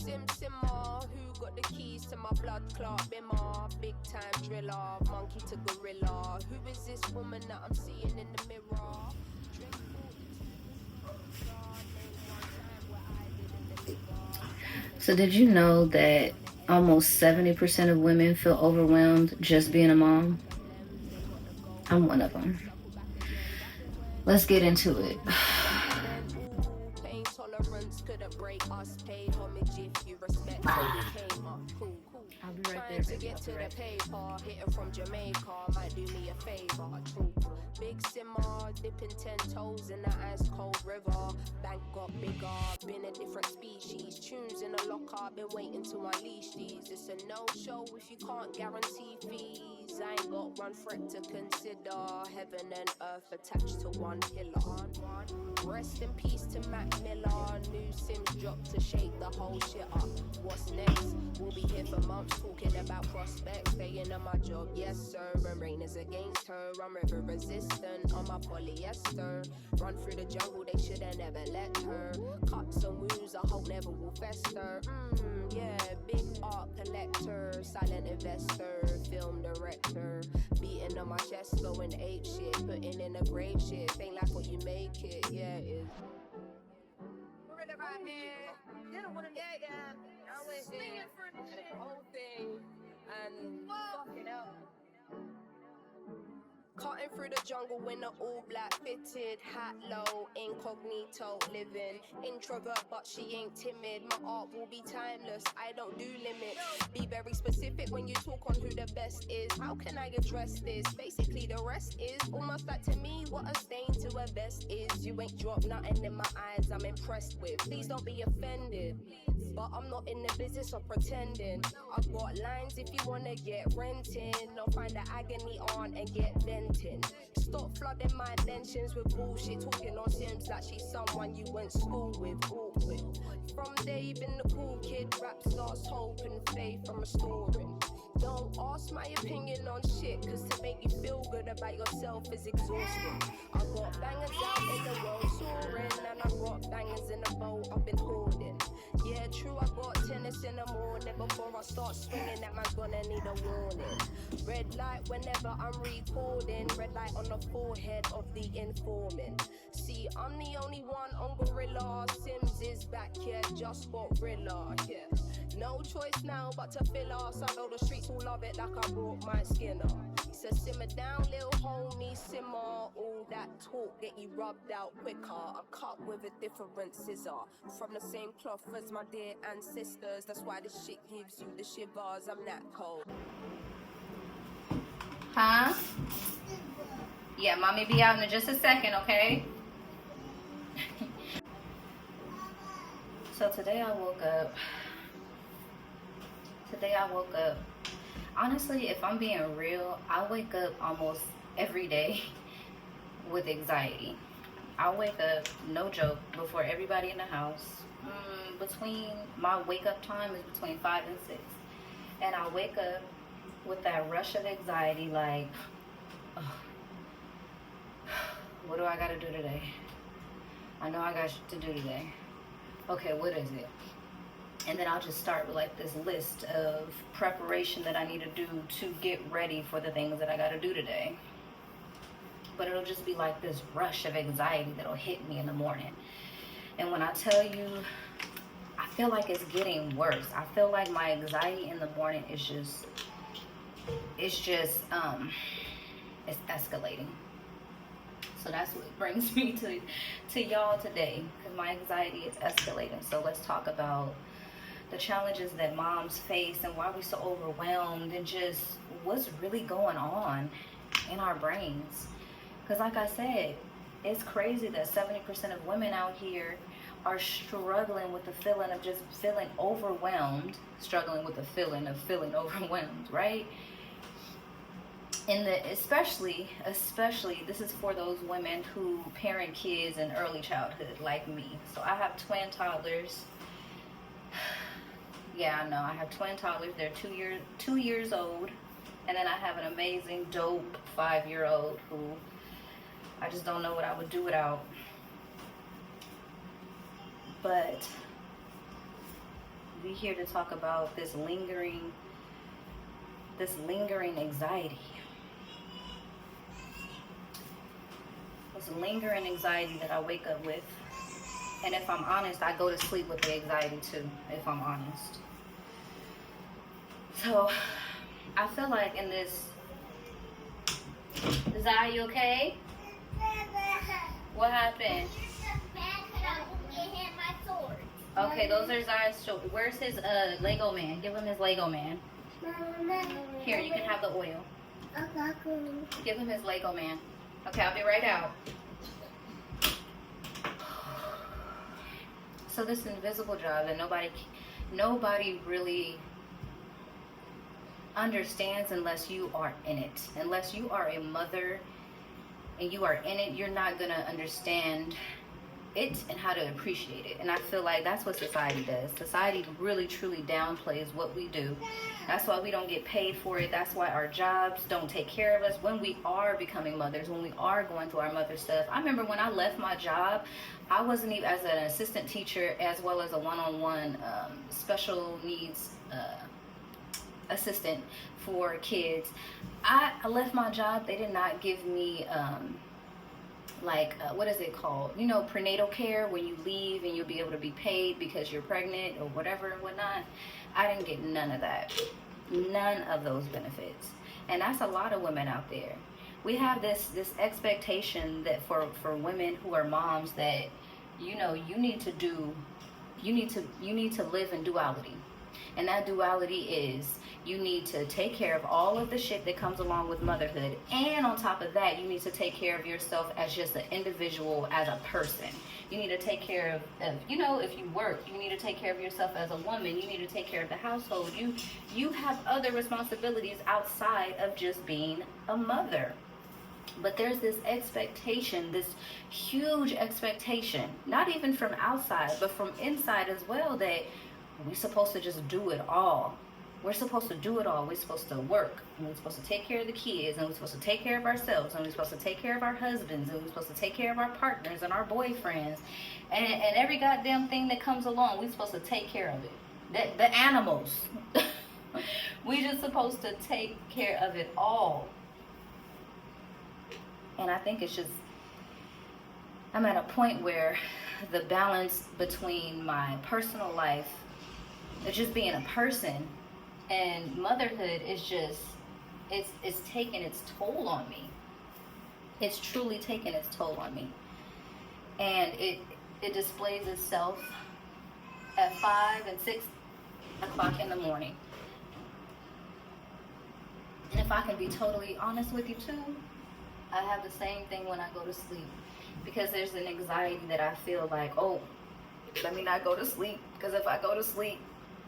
Simmer, who got the keys to my blood clot bimmer? Big time driller, monkey to gorilla. Who is this woman that I'm seeing in the mirror? So did you know that almost 70% of women feel overwhelmed just being a mom? I'm one of them. Let's get into it. Pain tolerance couldn't break us. Pay homage if you respect came up. Cool. I'll be right there, Trying to baby. get to the paper, hitting from Jamaica might do me a favor. True. Big simmer, dipping 10 toes in the ice cold river. Bank got bigger, been a different species. Tunes in a locker, been waiting to unleash these. It's a no-show if you can't guarantee fees. I ain't got one threat to consider. Heaven and earth attached to one pillar. Rest in peace to Mac Miller. New Sims dropped to shake the whole shit up. What's next? We'll be here for months talking about prospects. Staying on my job, yes sir. And rain is against her. I'm river resistant on my polyester. Run through the jungle, they shoulda never let her. Cuts and wounds I hope never will fester. Yeah, big art collector, silent investor, film director. Beating on my chest, going ape shit, putting in a grave shit. Ain't like what you make it, yeah it is. I went there and the whole thing and fucking up. Cutting through the jungle in the all black fitted, hat low, incognito living. Introvert, but she ain't timid. My art will be timeless, I don't do limits. Be very specific when you talk on who the best is. How can I address this? Basically, the rest is almost like to me what a stain to a vest is. You ain't dropped nothing in my eyes, I'm impressed with. Please don't be offended, but I'm not in the business of pretending. I've got lines if you wanna get renting, or find the agony on and get venting. Stop flooding my mentions with bullshit, talking on Sims like she's someone you went school with. Awkward. From Dave in the cool kid, rap starts hope and faith from restoring. Don't ask my opinion on shit, cause to make you feel good about yourself is exhausting. I got bangers out in the world soaring, and I got bangers in the boat I've been hoarding. Yeah, true, I got tennis in the morning. Before I start swinging, that man's gonna need a warning. Red light whenever I'm recording, red light on the forehead of the informant. See, I'm the only one on Gorilla. Sims is back here, just got Rilla, yeah. No choice now but to fill us. I know the streets will love it like I brought my Skinner. So simmer down, little homie, simmer. All that talk get you rubbed out quicker. I cut with a different scissor, from the same cloth as my dear ancestors. That's why this shit gives you the shivers. I'm that cold. Huh? Yeah, mommy be out in just a second, okay? So today I woke up. Honestly, if I'm being real, I wake up almost every day with anxiety. I wake up, no joke, before everybody in the house. Between my wake up time is between 5 and 6. And I wake up with that rush of anxiety, like, oh, what do I gotta do today? I know I got shit to do today. Okay, what is it? And then I'll just start with like this list of preparation that I need to do to get ready for the things that I gotta do today. But it'll just be like this rush of anxiety that'll hit me in the morning. And when I tell you, I feel like it's getting worse. I feel like my anxiety in the morning is just, it's escalating. So that's what brings me to y'all today, because my anxiety is escalating. So let's talk about the challenges that moms face and why we're so overwhelmed, and just what's really going on in our brains. Because like I said, it's crazy that 70% of women out here are struggling with the feeling of just feeling overwhelmed, struggling with the feeling of feeling overwhelmed, right? And especially this is for those women who parent kids in early childhood like me. So I have twin toddlers. Yeah, I know, I have twin toddlers. They're 2 years old, and then I have an amazing dope 5-year-old who I just don't know what I would do without. But we here to talk about this lingering anxiety. This lingering anxiety that I wake up with. And if I'm honest, I go to sleep with the anxiety too, if I'm honest. So, I feel like in this... Zai, you okay? What happened? Okay, those are Zai's shoulders. Where's his Lego man? Give him his Lego man. Here, you can have the oil. Give him his Lego man. Okay, I'll be right out. So this invisible job that nobody really understands unless you are in it. Unless you are a mother and you are in it, you're not gonna understand it and how to appreciate it. And I feel like that's what society does. Society really truly downplays what we do. That's why we don't get paid for it. That's why our jobs don't take care of us when we are becoming mothers, when we are going through our mother stuff. I remember when I left my job, I wasn't even as an assistant teacher as well as a one-on-one special needs assistant for kids. I left my job. They did not give me what is it called? You know, prenatal care, when you leave and you'll be able to be paid because you're pregnant or whatever and whatnot. I didn't get none of that. None of those benefits. And that's a lot of women out there. We have this expectation that for women who are moms that, you know, you need to live in duality. And that duality is you need to take care of all of the shit that comes along with motherhood. And on top of that, you need to take care of yourself as just an individual, as a person. You need to take care of you know, if you work, you need to take care of yourself as a woman. You need to take care of the household. You have other responsibilities outside of just being a mother. But there's this expectation, this huge expectation, not even from outside, but from inside as well, that we're supposed to just do it all. We're supposed to do it all. We're supposed to work, and we're supposed to take care of the kids, and we're supposed to take care of ourselves, and we're supposed to take care of our husbands, and we're supposed to take care of our partners and our boyfriends, and every goddamn thing that comes along. We're supposed to take care of it. The animals. We're just supposed to take care of it all. And I think it's just, I'm at a point where the balance between my personal life, just being a person, and motherhood is just, it's taking its toll on me. It's truly taking its toll on me. And it displays itself at 5 and 6 o'clock in the morning. And if I can be totally honest with you too, I have the same thing when I go to sleep. Because there's an anxiety that I feel like, oh, let me not go to sleep. Because if I go to sleep,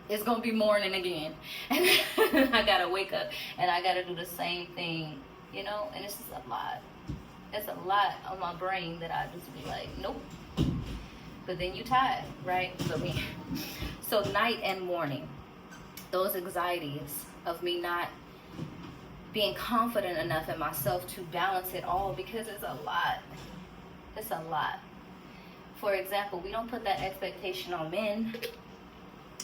it's going to be morning again. And I got to wake up and I got to do the same thing, you know? And it's just a lot. It's a lot on my brain that I just be like, nope. But then you tired, right? So night and morning, those anxieties of me not being confident enough in myself to balance it all, because it's a lot. It's a lot. For example, we don't put that expectation on men.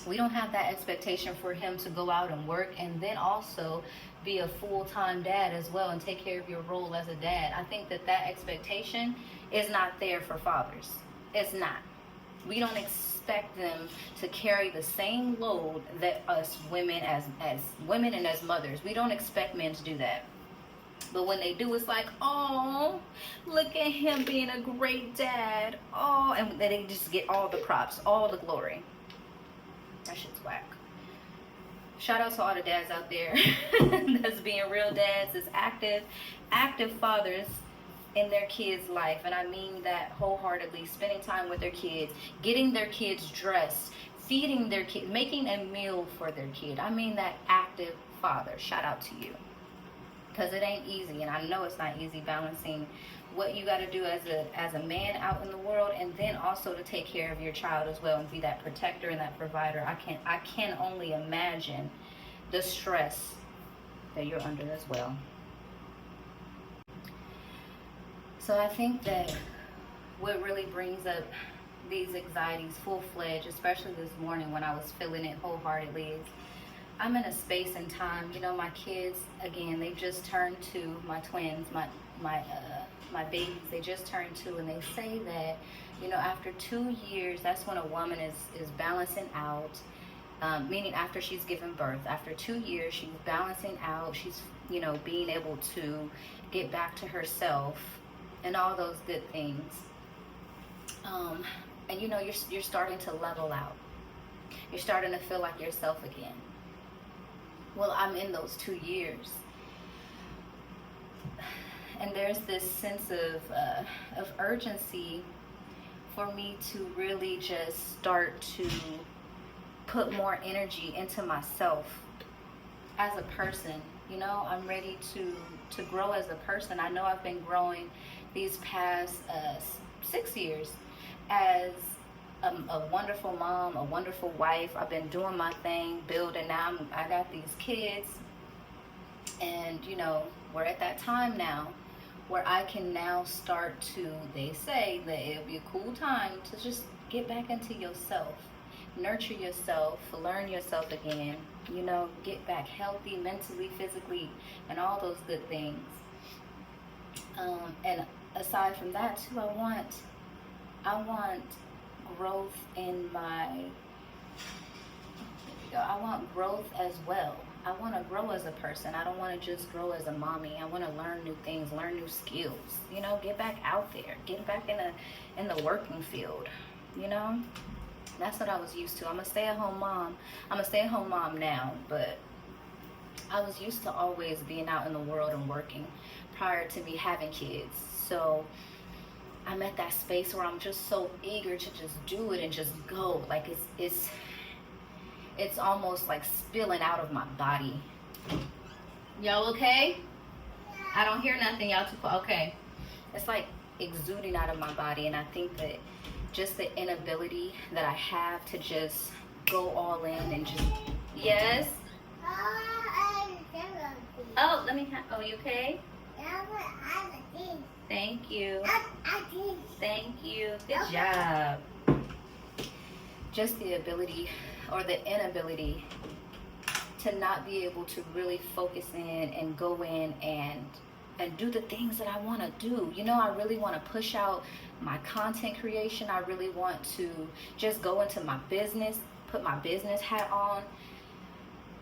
We don't have that expectation for him to go out and work and then also be a full-time dad as well and take care of your role as a dad. I think that expectation is not there for fathers. It's not. We don't expect them to carry the same load that us women as women and as mothers. We don't expect men to do that. But when they do, it's like, oh, look at him being a great dad. Oh, and they just get all the props, all the glory. That shit's whack. Shout out to all the dads out there that's being real dads, that's active fathers in their kids' life. And I mean that wholeheartedly. Spending time with their kids, getting their kids dressed, feeding their kids, making a meal for their kid. I mean that active father. Shout out to you. Because it ain't easy, and I know it's not easy balancing what you got to do as a man out in the world, and then also to take care of your child as well and be that protector and that provider. I can only imagine the stress that you're under as well. So I think that what really brings up these anxieties full-fledged, especially this morning when I was feeling it wholeheartedly, is I'm in a space and time. You know, my kids, again, they just turned 2. My twins, my babies, they just turned 2, and they say that, you know, after 2 years, that's when a woman is balancing out. Meaning after she's given birth, after 2 years, she's balancing out. She's, you know, being able to get back to herself and all those good things. And you know, you're starting to level out. You're starting to feel like yourself again. Well, I'm in those 2 years, and there's this sense of urgency for me to really just start to put more energy into myself as a person. You know, I'm ready to grow as a person. I know I've been growing these past 6 years as a wonderful mom, a wonderful wife. I've been doing my thing, building. Now I got these kids, and you know, we're at that time now where I can now start to, they say that it'll be a cool time to just get back into yourself, nurture yourself, learn yourself again, you know, get back healthy mentally, physically, and all those good things. And aside from that too, I want growth in I want growth as well. I want to grow as a person. I don't want to just grow as a mommy. I want to learn new things, learn new skills, you know, get back out there, get back in the working field, you know. That's what I was used to. I'm a stay-at-home mom. I'm a stay-at-home mom now, but I was used to always being out in the world and working prior to me having kids. So I'm at that space where I'm just so eager to just do it and just go. Like it's almost like spilling out of my body. Y'all okay? I don't hear nothing. Y'all too quiet. Okay. It's like exuding out of my body, and I think that just the inability that I have to just go all in and just, yes? Oh, let me oh, you okay? Thank you. Thank you. Good job. Just the ability or the inability to not be able to really focus in and go in and do the things that I want to do. You know, I really want to push out my content creation. I really want to just go into my business, put my business hat on.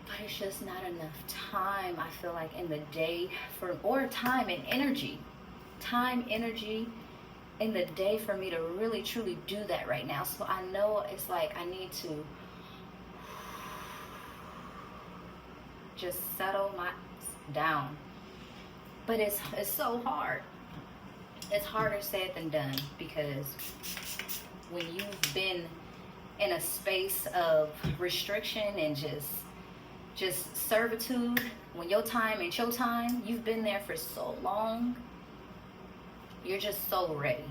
But it's just not enough time, I feel like, in the day or time and energy. Time, energy in the day for me to really, truly do that right now. So I know it's like I need to just settle down. But it's so hard. It's harder said than done, because when you've been in a space of restriction and just servitude, when your time ain't your time, you've been there for so long, you're just so ready.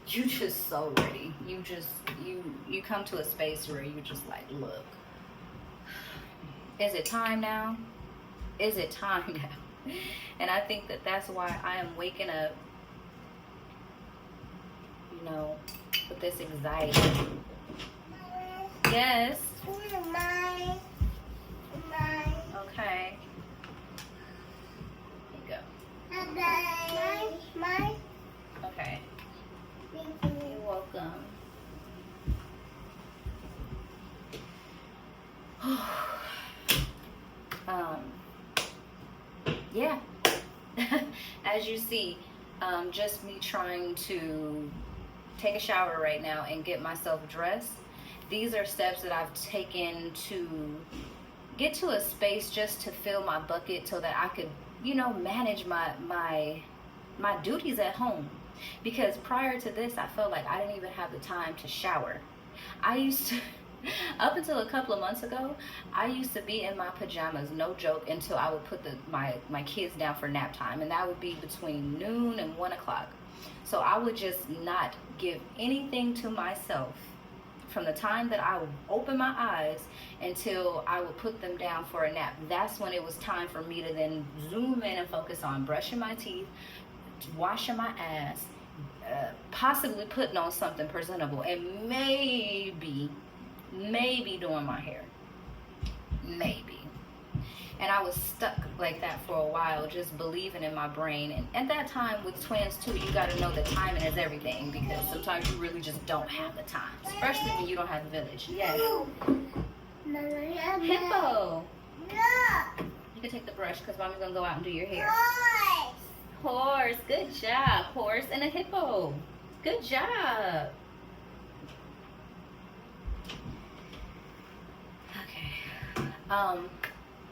You just so ready. You come to a space where you just like, look, is it time now? Is it time now? And I think that that's why I am waking up, you know, with this anxiety. Yes. Okay. Here you go. Okay. You're welcome. Yeah. As you see, just me trying to take a shower right now and get myself dressed. These are steps that I've taken to get to a space just to fill my bucket so that I could, you know, manage my duties at home. Because prior to this, I felt like I didn't even have the time to shower. I used to, up until a couple of months ago, I used to be in my pajamas, no joke, until I would put my kids down for nap time. And that would be between noon and 1 o'clock. So I would just not give anything to myself from the time that I would open my eyes until I would put them down for a nap. That's when it was time for me to then zoom in and focus on brushing my teeth, washing my ass, possibly putting on something presentable, and maybe doing my hair. Maybe. And I was stuck like that for a while, just believing in my brain. And at that time with twins too, you got to know that timing is everything, because sometimes you really just don't have the time, especially when you don't have a village. Yes. Hippo. You can take the brush because mommy's gonna go out and do your hair. Horse. Good job. Horse and a hippo. Good job. Okay.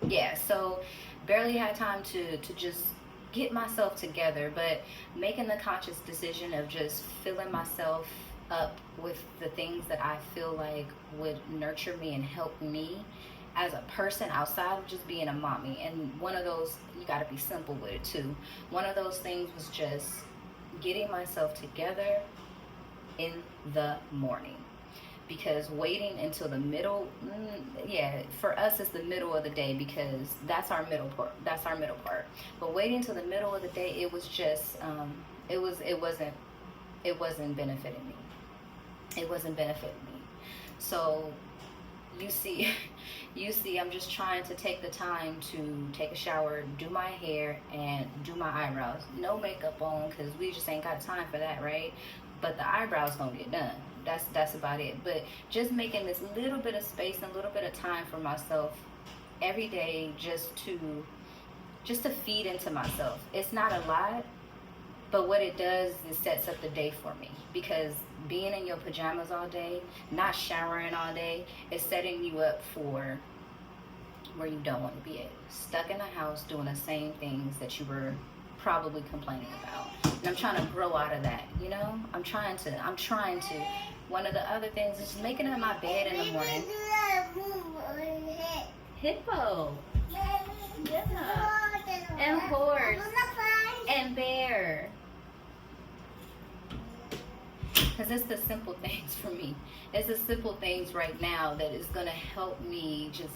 Yeah, so barely had time to just get myself together, but making the conscious decision of just filling myself up with the things that I feel like would nurture me and help me as a person outside of just being a mommy. And one of those, you got to be simple with it too. One of those things was just getting myself together in the morning. Because waiting until the middle, for us it's the middle of the day, because that's our middle part. But waiting till the middle of the day, it was just, it wasn't benefiting me. It wasn't benefiting me. So you see, I'm just trying to take the time to take a shower, do my hair, and do my eyebrows. No makeup on, because we just ain't got time for that, right? But the eyebrows gonna get done. That's about it. But just making this little bit of space and a little bit of time for myself every day, just to feed into myself. It's not a lot, but what it does is sets up the day for me. Because being in your pajamas all day, not showering all day, is setting you up for where you don't want to be at. Stuck in the house doing the same things that you were probably complaining about. And I'm trying to grow out of that, you know? I'm trying to. One of the other things is making up my bed in the morning. Hippo. Yeah. And horse. And bear. Because it's the simple things for me. It's the simple things right now that is going to help me just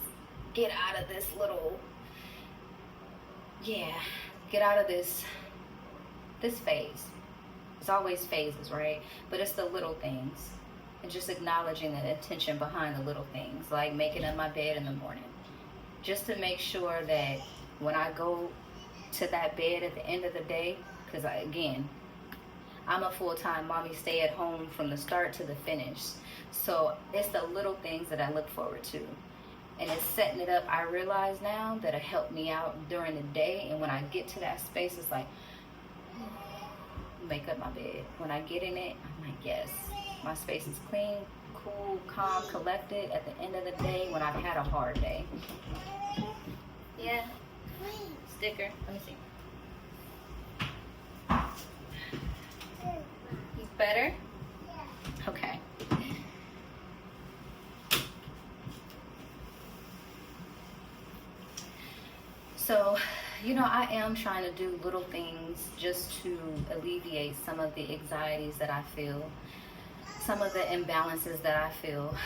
get out of this little, get out of this phase. It's always phases, right? But it's the little things. And just acknowledging the intention behind the little things, like making up my bed in the morning. Just to make sure that when I go to that bed at the end of the day, because I'm a full-time mommy, stay at home from the start to the finish. So it's the little things that I look forward to. And it's setting it up. I realize now that it helped me out during the day. And when I get to that space, it's like, make up my bed. When I get in it, I'm like, yes, my space is clean, cool, calm, collected at the end of the day when I've had a hard day. Yeah. Sticker. Let me see. Better? Okay. So, I am trying to do little things just to alleviate some of the anxieties that I feel, some of the imbalances that I feel.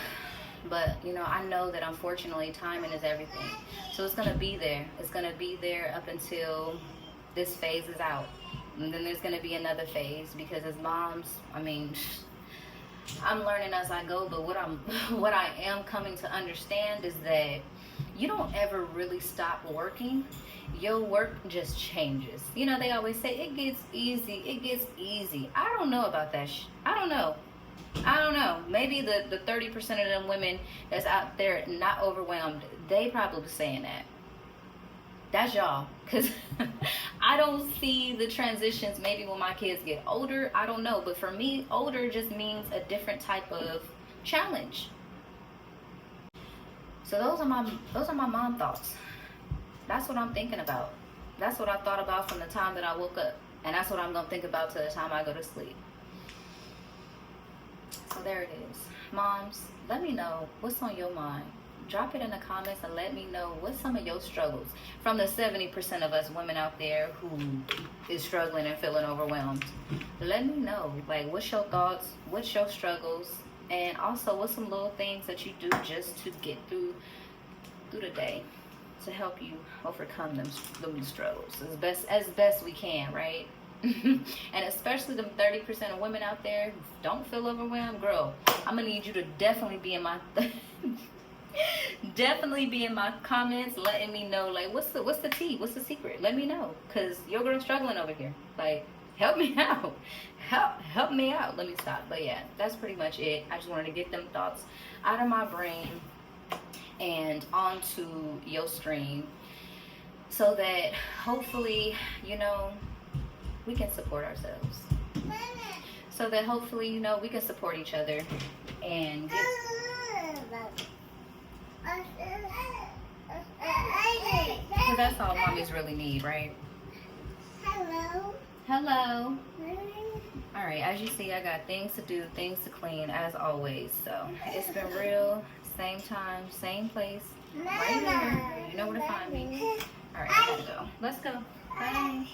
But, I know that unfortunately timing is everything. So it's going to be there. It's going to be there up until this phase is out. And then there's going to be another phase, because as moms, I'm learning as I go, but what I am coming to understand is that you don't ever really stop working. Your work just changes. They always say it gets easy. I don't know about that. I don't know. Maybe the 30% of them women that's out there not overwhelmed, they probably saying that. That's y'all. Because I don't see the transitions. Maybe when my kids get older, I don't know. But for me, older just means a different type of challenge. So those are my mom thoughts. That's what I'm thinking about. That's what I thought about from the time that I woke up. And that's what I'm going to think about till the time I go to sleep. So there it is. Moms, let me know what's on your mind. Drop it in the comments and let me know what's some of your struggles. From the 70% of us women out there who is struggling and feeling overwhelmed. Let me know, what's your thoughts, what's your struggles, and also what's some little things that you do just to get through the day, to help you overcome them struggles as best we can, right? And especially the 30% of women out there who don't feel overwhelmed, girl, I'm gonna need you to definitely be in my definitely be in my comments letting me know, like, what's the tea, what's the secret. Let me know, because your girl's struggling over here. Like, help me out, help me out. Let me stop. But yeah, that's pretty much it. I just wanted to get them thoughts out of my brain and onto your stream, so that hopefully, you know, we can support ourselves. So that hopefully, you know, we can support each other and get... Because that's all mommies really need, right? Hello. Hello. All right, as you see, I got things to do, things to clean, as always. So it's been real. Same time, same place, right here. You know where to find me. All right, I gotta go. Let's go. Bye.